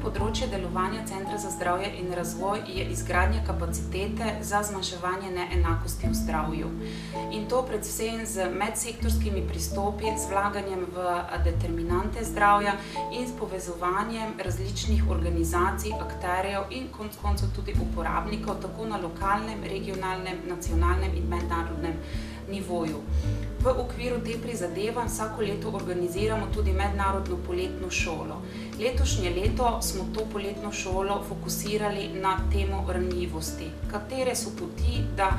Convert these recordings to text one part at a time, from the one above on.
področje delovanja Centra za zdravje in razvoj je izgradnja kapacitete za zmanjševanje neenakosti v zdravju. In to predvsem z medsektorskimi pristopi, z vlaganjem v determinante zdravja in s povezovanjem različnih organizacij, akterjev in konec koncev tudi uporabnikov, tako na lokalnem, regionalnem, nacionalnem in mednarodnem nivoju. V okviru te prizadevanj vsako leto organiziramo tudi mednarodno poletno šolo. Letošnje leto smo to poletno šolo fokusirali na temo ranljivosti. Katere so poti, da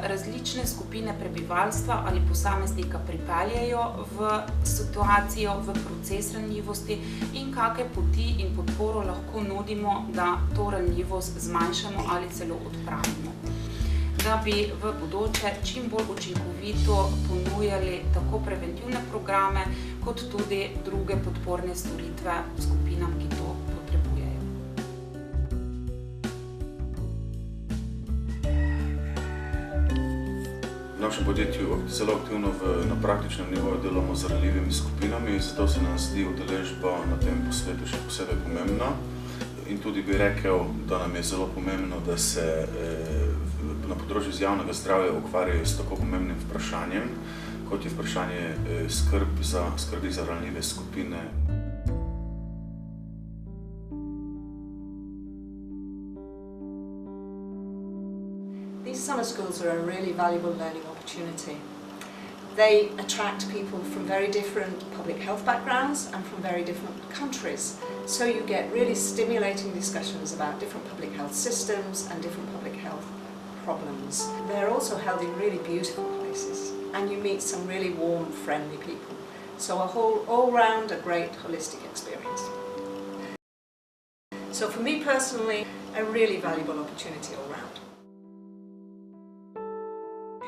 različne skupine prebivalstva ali posameznika pripeljejo v situacijo, v proces ranljivosti in kakšne poti in podporo lahko nudimo, da to ranljivost zmanjšamo ali celo odpravimo, da bi v bodoče čim bolj učinkovito ponujali tako preventivne programe, kot tudi druge podporne storitve skupinam, ki to potrebujejo. V našem podjetju zelo aktivno na praktičnem nivoju delamo z ranljivimi skupinami, zato se nam zdi udeležba na tem posvetu še posebej pomembna. In tudi bi rekel, da nam je zelo pomembno, da se na področju javnega zdravja ukvarjajo s tako pomembnim vprašanjem, kot je vprašanje skrbi za ranljive skupine. These summer schools are a really valuable learning opportunity. They attract people from very different public health backgrounds and from very different countries. So you get really stimulating discussions about different public health systems and different public health problems. They're also held in really beautiful places and you meet some really warm, friendly people. So all round a great holistic experience. So for me personally, a really valuable opportunity all round.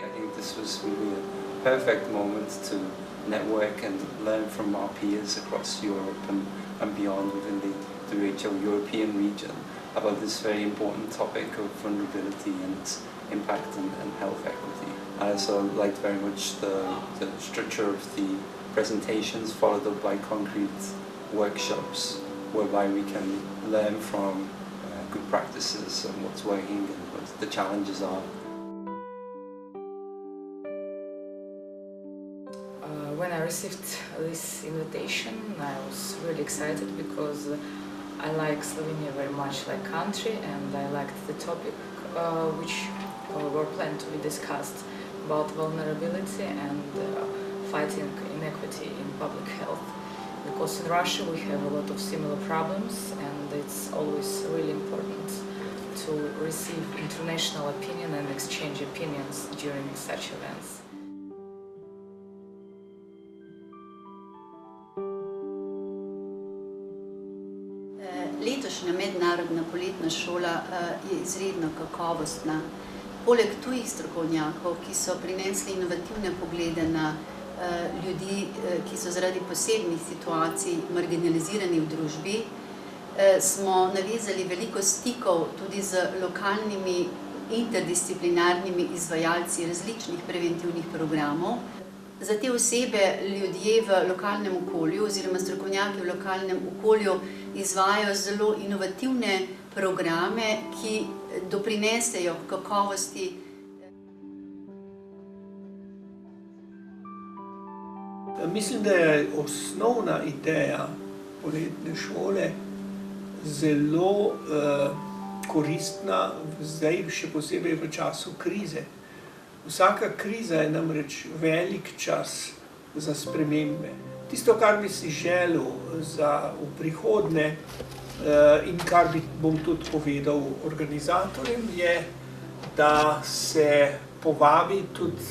I think this was really a perfect moment to network and learn from our peers across Europe and beyond within the WHO European region about this very important topic of vulnerability and impact and health equity. I also liked very much the structure of the presentations followed up by concrete workshops whereby we can learn from good practices and what's working and what the challenges are. When I received this invitation, I was really excited because I like Slovenia very much like country and I liked the topic which were planned to be discussed about vulnerability and fighting inequity in public health. Because in Russia we have a lot of similar problems and it's always really important to receive international opinion and exchange opinions during such events. Letošnja mednarodna poletna šola je izredno kakovostna. Poleg tujih strokovnjakov, ki so prinesli inovativne poglede na ljudi, ki so zaradi posebnih situacij marginalizirani v družbi, smo navezali veliko stikov tudi z lokalnimi interdisciplinarnimi izvajalci različnih preventivnih programov. Za te osebe ljudje v lokalnem okolju oziroma strokovnjaki v lokalnem okolju izvajajo zelo inovativne programe, ki doprinesejo kakovosti. Mislim, da je osnovna ideja poletne šole zelo koristna, zdaj še posebej v času krize. Vsaka kriza je namreč velik čas za spremembe. Tisto, kar bi si želel v prihodnje in kar bom tudi povedal organizatorjem, je, da se povabi tudi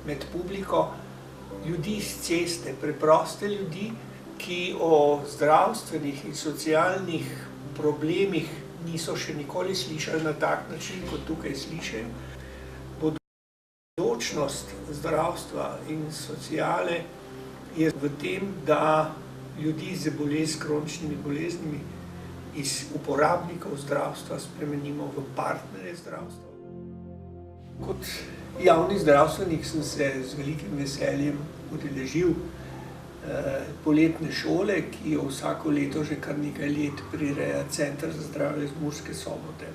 med publiko ljudi z ceste, preproste ljudi, ki o zdravstvenih in socialnih problemih niso še nikoli slišali na tak način, kot tukaj slišajo. Bodočnost zdravstva in sociale je v tem, da ljudi z kroničnimi boleznimi iz uporabnikov zdravstva spremenimo v partnerje zdravstva. Kot javni zdravstvenik sem se z velikim veseljem udeležil poletne šole, ki jo vsako leto že kar nekaj let prireja Center za zdravje iz Murske Sobote.